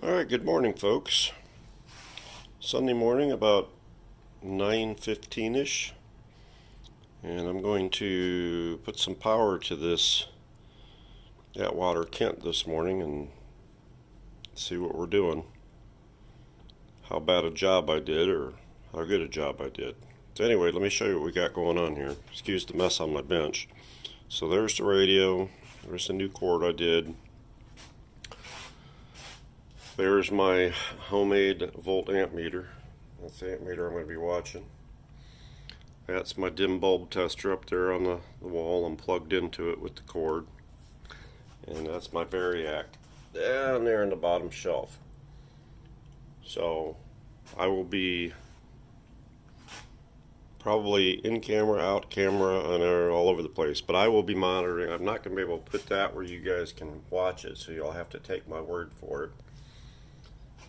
Alright, good morning folks. Sunday morning about 9:15ish, and I'm going to put some power to this Atwater Kent this morning and see what we're doing. How bad a job I did or how good a job I did. So anyway, let me show you what we got going on here. Excuse the mess on my bench. So there's the radio, there's the new cord I did. There's my homemade volt amp meter. That's the amp meter I'm going to be watching. That's my dim bulb tester up there on the wall. I'm plugged into it with the cord. And that's my variac down there in the bottom shelf. So I will be probably in camera, out camera, and all over the place. But I will be monitoring. I'm not going to be able to put that where you guys can watch it, so you'll have to take my word for it.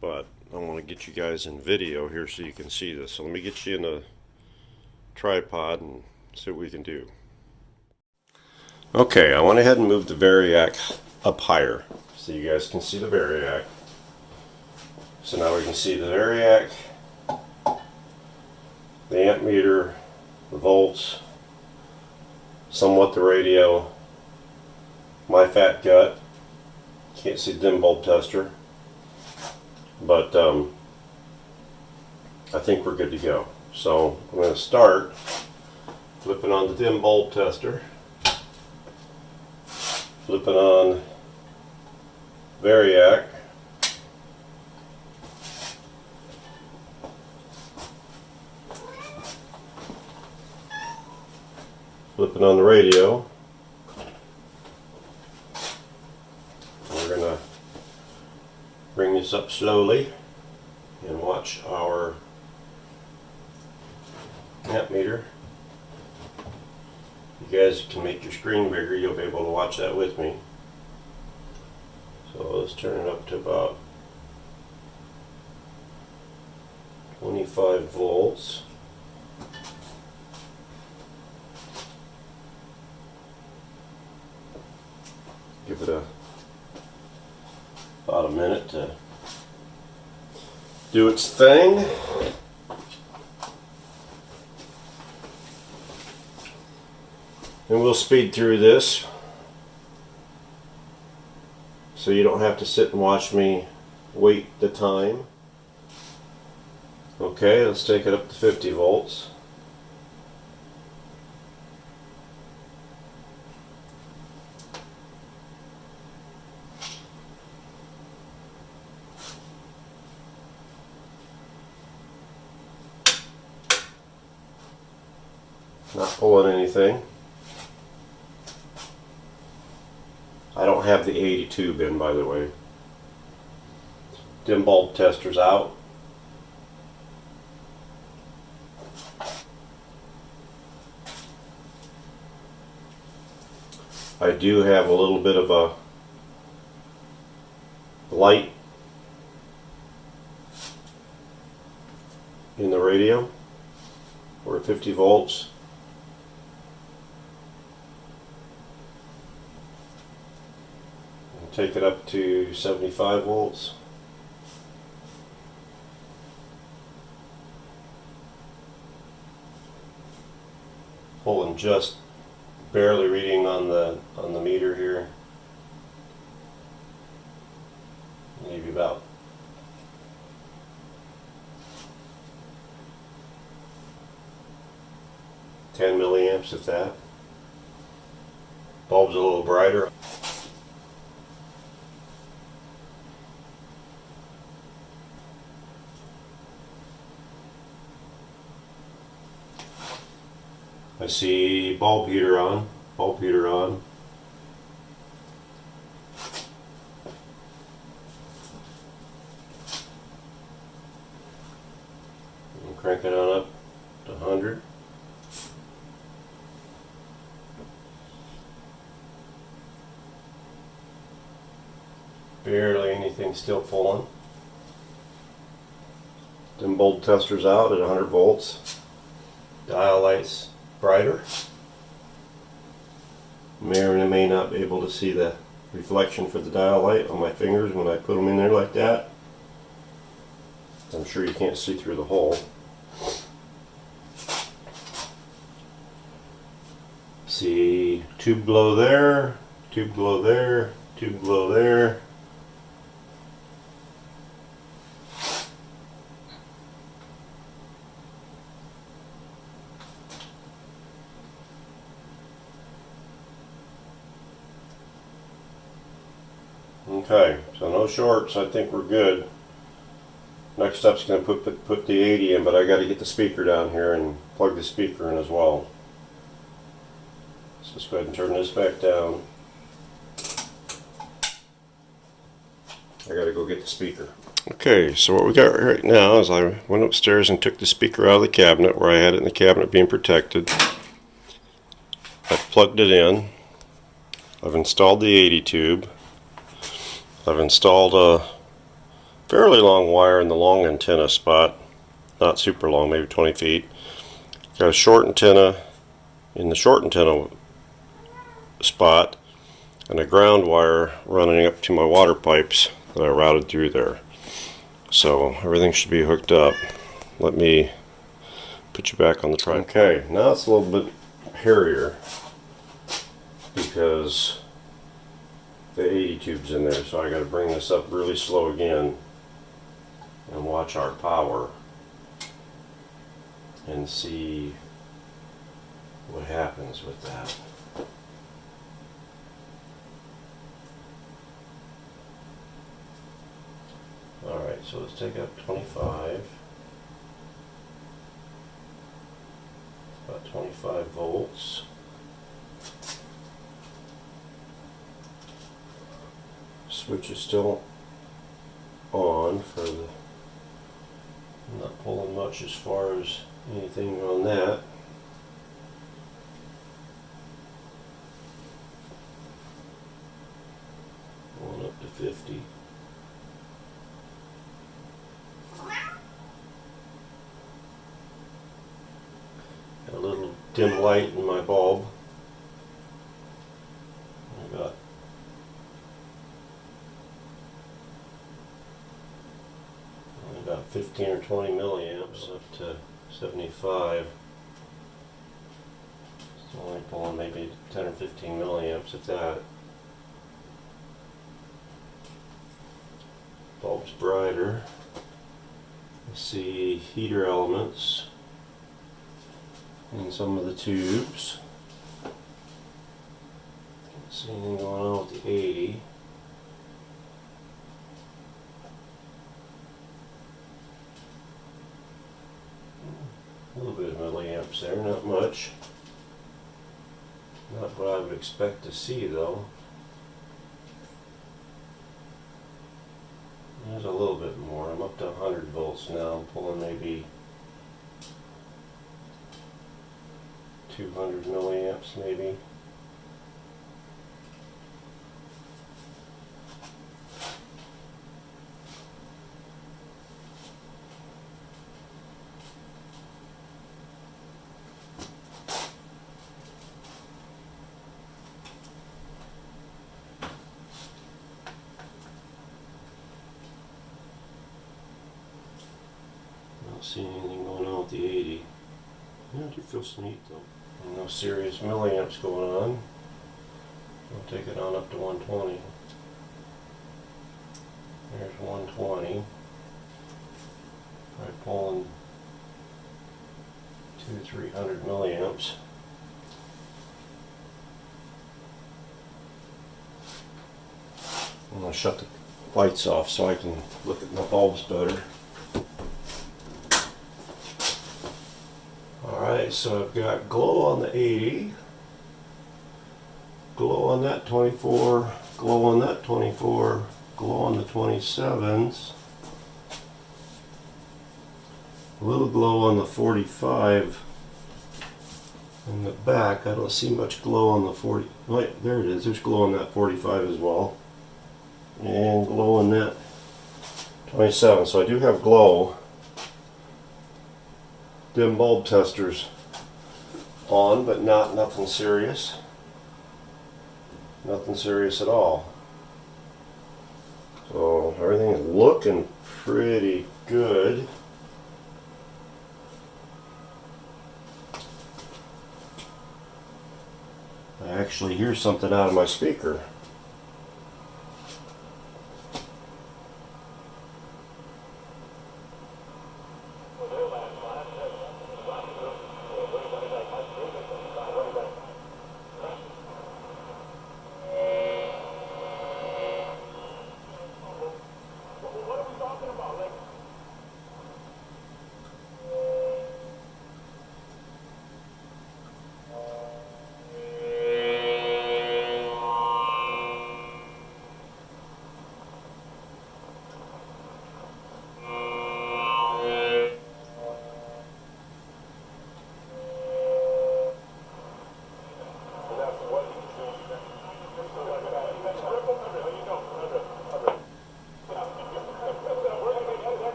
But I want to get you guys in video here so you can see this. So let me get you in a tripod and see what we can do. Okay, I went ahead and moved the variac up higher so you guys can see the variac. So now we can see the variac, the amp meter, the volts, somewhat the radio, my fat gut. Can't see the dim bulb tester. But I think we're good to go. So I'm going to start flipping on the dim bulb tester, flipping on variac, flipping on the radio. We're going to bring this up slowly and watch our amp meter. You guys can make your screen bigger, you'll be able to watch that with me. So let's turn it up to about 25 volts. Give it about a minute to do its thing. And we'll speed through this so you don't have to sit and watch me wait the time. Okay, let's take it up to 50 volts. Not pulling anything. I don't have the 80 tube in, by the way. Dim bulb tester's out. I do have a little bit of a light in the radio. We're at 50 volts. Take it up to 75 volts. Pulling just barely reading on the meter here. Maybe about 10 milliamps, if that. Bulb's a little brighter. I see bulb heater on, bulb heater on. And crank it on up to 100. Barely anything still pulling. Dim bulb tester's out at 100 volts. Dial lights brighter. May or may not be able to see the reflection for the dial light on my fingers when I put them in there like that. I'm sure you can't see through the hole. See, tube glow there, tube glow there, tube glow there. Okay, so no shorts. I think we're good. Next step's going to put the 80 in, but I got to get the speaker down here and plug the speaker in as well. Let's just go ahead and turn this back down. I got to go get the speaker. Okay, so what we got right now is I went upstairs and took the speaker out of the cabinet where I had it in the cabinet being protected. I plugged it in. I've installed the 80 tube. I've installed a fairly long wire in the long antenna spot, not super long, maybe 20 feet. Got a short antenna in the short antenna spot and a ground wire running up to my water pipes that I routed through there. So everything should be hooked up. Let me put you back on the tripod. Okay, now it's a little bit hairier because the 80 tube's in there, so I got to bring this up really slow again and watch our power and see what happens with that. Alright, so let's take up 25. About 25 volts. Switch is still on for the, I'm not pulling much as far as anything on that. Going up to 50. Got a little dim light in my bulb. I got 15 or 20 milliamps up to 75. It's only pulling maybe 10 or 15 milliamps if that. Bulb's brighter. I see heater elements in some of the tubes. Can't see anything going on with the 80. A little bit of milliamps there, not much. Not what I would expect to see though. There's a little bit more. I'm up to 100 volts now. I'm pulling maybe 200 milliamps maybe. See anything going on with the 80. Yeah, it feels neat though. And no serious milliamps going on. I'll take it on up to 120. There's 120. I'm pulling 200-300 milliamps. I'm going to shut the lights off so I can look at my bulbs better. Alright, so I've got glow on the 80, glow on that 24, glow on that 24, glow on the 27s, a little glow on the 45 in the back. I don't see much glow on the 40. Wait, there it is. There's glow on that 45 as well, and glow on that 27. So I do have glow. Dim bulb testers on, but nothing serious. Nothing serious at all. So everything is looking pretty good. I actually hear something out of my speaker.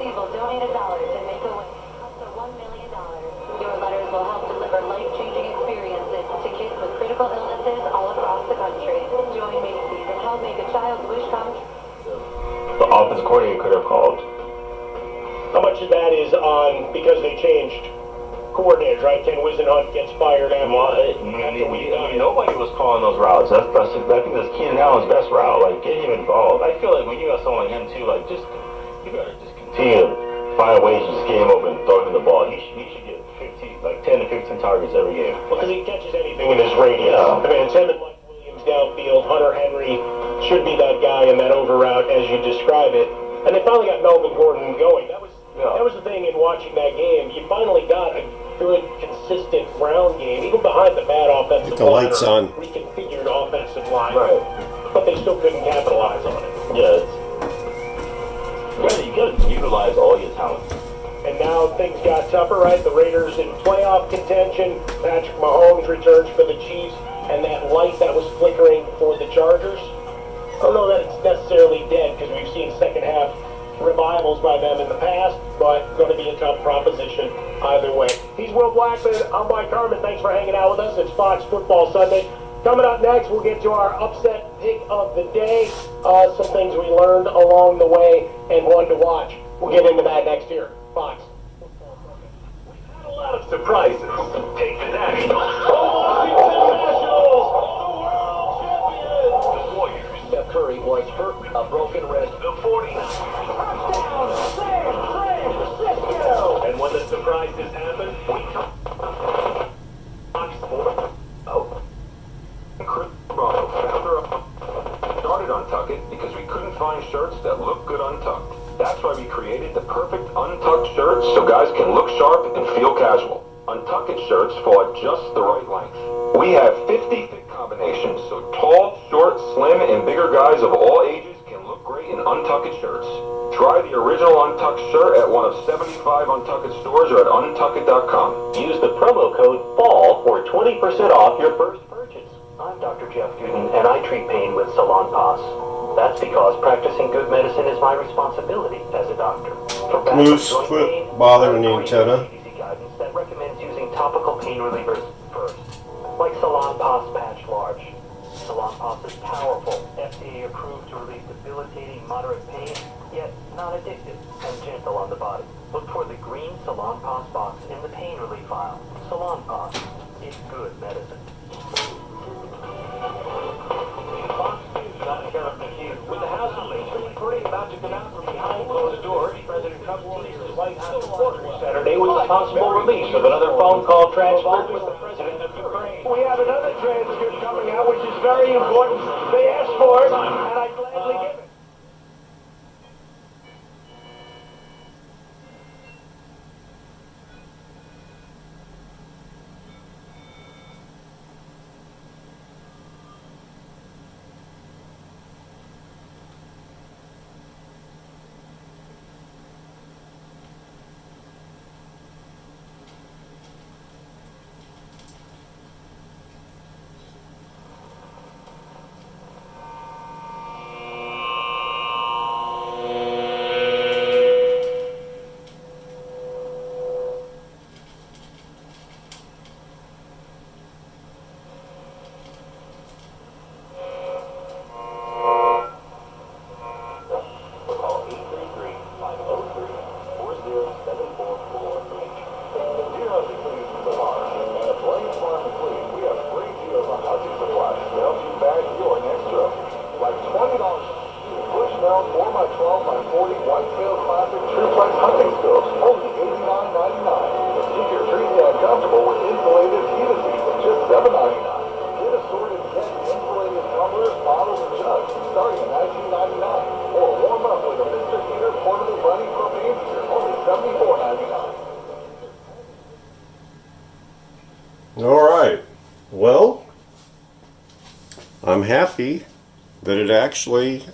Will donate $1 to make a wish. Up to $1 million. Your letters will help deliver life-changing experiences to kids with critical illnesses all across the country. Join Macy's and help make a child's wish come true. The offense coordinator could have called. How much of that is on because they changed coordinators, right? Ken Wisenhunt gets fired after Nobody was calling those routes. I think that's Keenan Allen's best route. Like, get him involved. I feel like when you got someone like him too, like you gotta just continue to find ways to just get him open and throw him the ball. He should get 10 to 15 targets every game. Well, because he catches anything in his radius. Yeah. I mean, it's him and Mike Williams downfield. Hunter Henry should be that guy in that over route as you describe it. And they finally got Melvin Gordon going. That was the thing in watching that game. You finally got a good, consistent ground game, even behind the bad offensive line. Lights on. Reconfigured offensive line. Right. But they still couldn't capitalize on it. Yeah, you gotta utilize all your talent. And now things got tougher, right? The Raiders in playoff contention. Patrick Mahomes returns for the Chiefs, and that light that was flickering for the Chargers. I don't know that it's necessarily dead because we've seen second half revivals by them in the past, but going to be a tough proposition either way. He's Will Blackman. I'm Mike Harmon. Thanks for hanging out with us. It's Fox Football Sunday. Coming up next, we'll get to our upset pick of the day. Some things we learned along the way and one to watch. We'll get into that next year. Fox. We've had a lot of surprises. Take the Nationals. Washington Nationals, the world champions. The Warriors. Steph Curry was hurt, a broken wrist. The 49ers. Touchdown, San Francisco. And when the surprises happen, we come. Fox Sports. Oh. Chris Bravo, founder of started Untuck It because we couldn't find shirts that look good untucked. That's why we created the perfect untucked shirts so guys can look sharp and feel casual. Untuck It shirts fall at just the right length. We have 50 fit combinations so tall, short, slim, and bigger guys of all ages can look great in Untuck It shirts. Try the original Untucked shirt at one of 75 Untuck It stores or at untuckit.com. Use the promo code FALL for 20% off your first purchase. I'm Dr. Jeff Gooden, and I treat pain with Salon Pass. That's because practicing good medicine is my responsibility as a doctor. For back and Moose, joint quit pain, bothering the I agree with antenna. CDC guidance that recommends using topical pain relievers first, like Salon Pass Patch Large. Salon Pass is powerful, FDA approved to relieve debilitating moderate pain, yet not addictive and gentle on the body. Look for the green Salon Pass box in the pain relief aisle. Salon Pass is good medicine. Fox News on Sheriff McHugh. With the House impeachment parade about to come out from behind closed doors, President Trump teased his White House reporters Saturday with the possible release of another phone call transcript with the President of Ukraine. We have another transcript coming out, which is very important. They asked for it, and I gladly give it. Deer hunting season is upon us, and at Blaine Farm and Fleet, we have great deals on hunting supplies to help you bag your next trophy. Like $20 Bushnell 4x12x40 whitetail classic TrueFlex hunting scopes, only $89.99. Keep your tree stand comfortable with insulated heated seats at just $7.99. Get assorted Kent insulated tumblers, bottles, and jugs starting at $19.99. Or warm up with a Mr. Heater portable bunny propane heater, only $74.99. All right. Well, I'm happy that it actually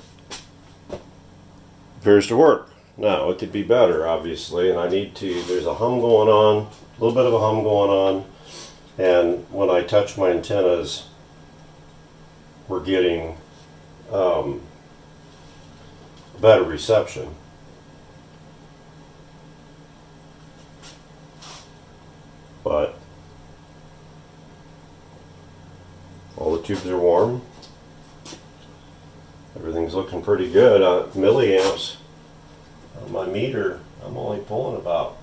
appears to work. Now, it could be better, obviously, and there's a hum going on, a little bit of a hum going on, and when I touch my antennas, we're getting better reception. But all the tubes are warm. Everything's looking pretty good. Milliamps on my meter, I'm only pulling about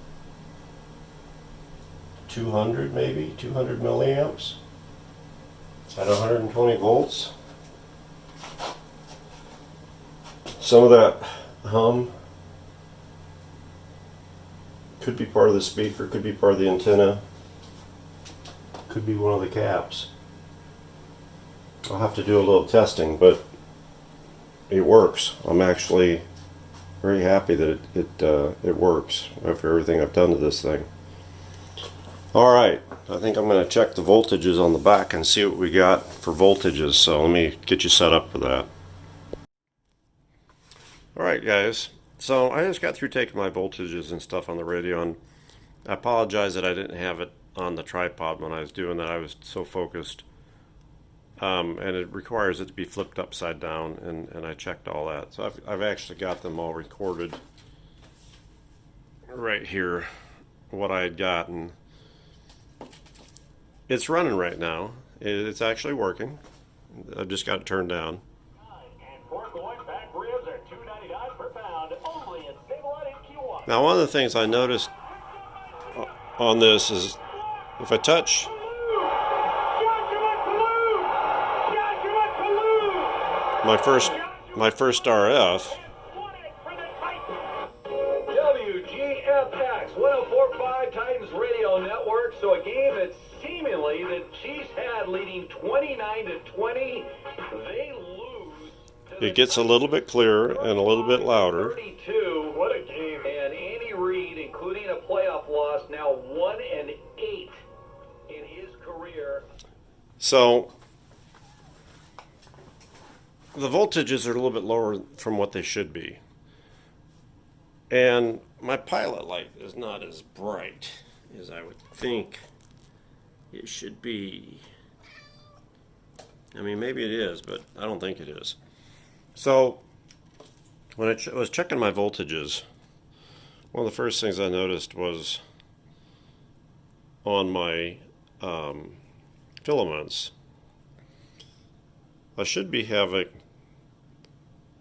200, maybe 200 milliamps at 120 volts. Some of that hum could be part of the speaker, could be part of the antenna, could be one of the caps. I'll have to do a little testing, but it works. I'm actually very happy that it works after everything I've done to this thing. Alright, I think I'm going to check the voltages on the back and see what we got for voltages, so let me get you set up for that. Alright guys, so I just got through taking my voltages and stuff on the radio, and I apologize that I didn't have it on the tripod when I was doing that. I was so focused. And it requires it to be flipped upside down, and I checked all that. So I've actually got them all recorded right here, what I had gotten. It's running right now. It's actually working. I've just got it turned down. Now, one of the things I noticed on this is if I touch my first RF, WGFX 104.5 Titans Radio Network. So a game that seemingly the Chiefs had leading 29-20. They lose. It gets a little bit clearer and a little bit louder. 32. What a game. And Andy Reid, including a playoff loss, now 1-8 in his career. So the voltages are a little bit lower from what they should be. And my pilot light is not as bright as I would think it should be. I mean, maybe it is, but I don't think it is. So when I was checking my voltages, one of the first things I noticed was on my filaments, I should be having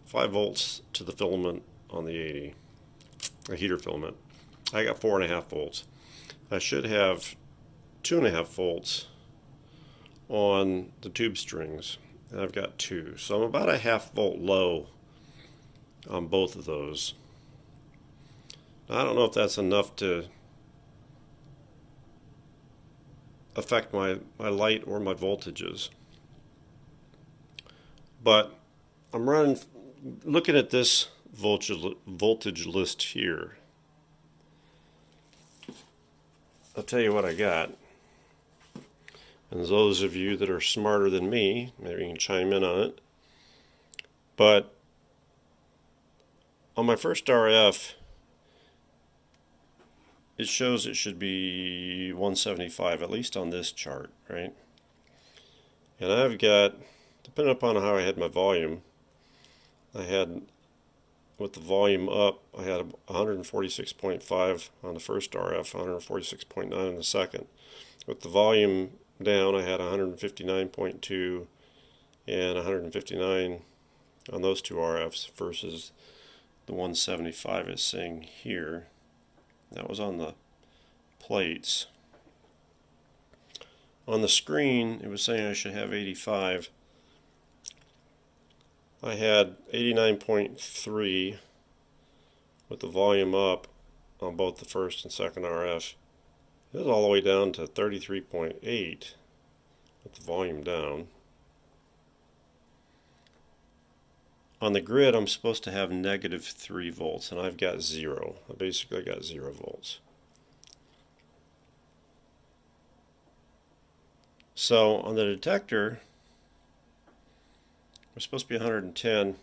5 volts to the filament on the 80, a heater filament. I got 4.5 volts. I should have 2.5 volts on the tube strings, and I've got 2. So I'm about a 0.5 volt low on both of those. Now, I don't know if that's enough to affect my light or my voltages, but I'm looking at this voltage list here. I'll tell you what I got. And those of you that are smarter than me, maybe you can chime in on it. But on my first RF, it shows it should be 175, at least on this chart, right? And I've got, depending upon how I had my volume, I had, with the volume up, I had 146.5 on the first RF, 146.9 on the second. With the volume down, I had 159.2 and 159 on those two RFs versus the 175 is saying here. That was on the plates. On the screen, it was saying I should have 85. I had 89.3 with the volume up on both the first and second RF. It was all the way down to 33.8 with the volume down. On the grid, I'm supposed to have negative 3 volts, and I've got 0. I basically got 0 volts. So on the detector, we're supposed to be 110.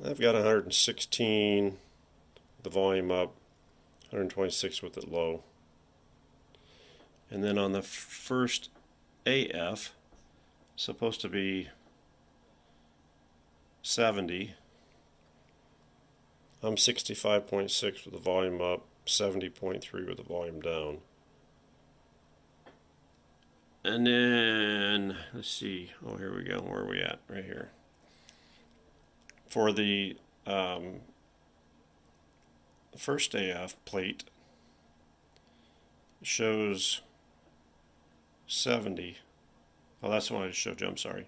I've got 116 with the volume up, 126 with it low. And then on the first AF, supposed to be 70. I'm 65.6 with the volume up, 70.3 with the volume down. And then, let's see, oh, here we go. Where are we at? Right here. For the first AF plate, shows 70. Oh, that's the one I just showed you, I'm sorry.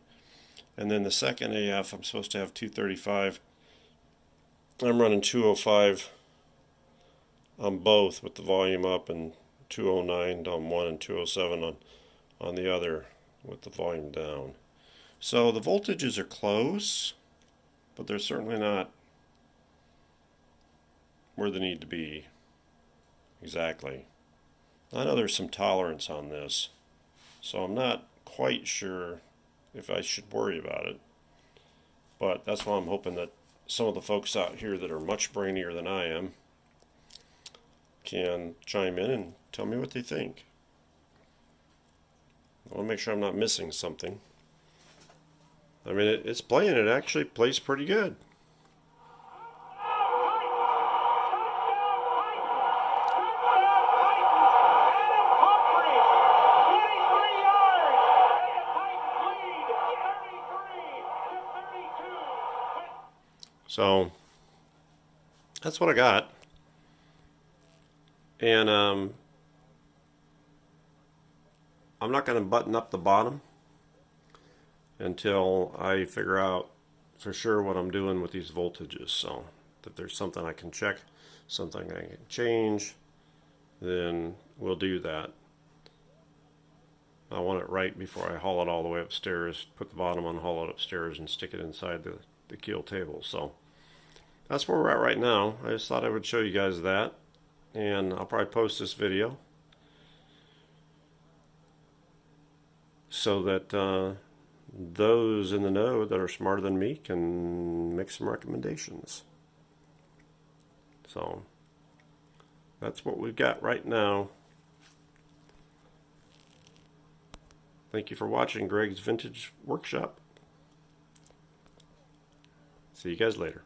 And then the second AF, I'm supposed to have 235. I'm running 205 on both with the volume up, and 209 on one and 207 on the other with the volume down. So the voltages are close, but they're certainly not where they need to be exactly. I know there's some tolerance on this, so I'm not quite sure if I should worry about it. But that's why I'm hoping that some of the folks out here that are much brainier than I am can chime in and tell me what they think. I want to make sure I'm not missing something. I mean, it's playing. It actually plays pretty good. So that's what I got. And I'm not going to button up the bottom until I figure out for sure what I'm doing with these voltages. So if there's something I can check, something I can change, then we'll do that. I want it right before I haul it all the way upstairs, put the bottom on, haul it upstairs, and stick it inside the keel table. So that's where we're at right now. I just thought I would show you guys that, and I'll probably post this video so that those in the know that are smarter than me can make some recommendations. So that's what we've got right now. Thank you for watching Greg's Vintage Workshop. See you guys later.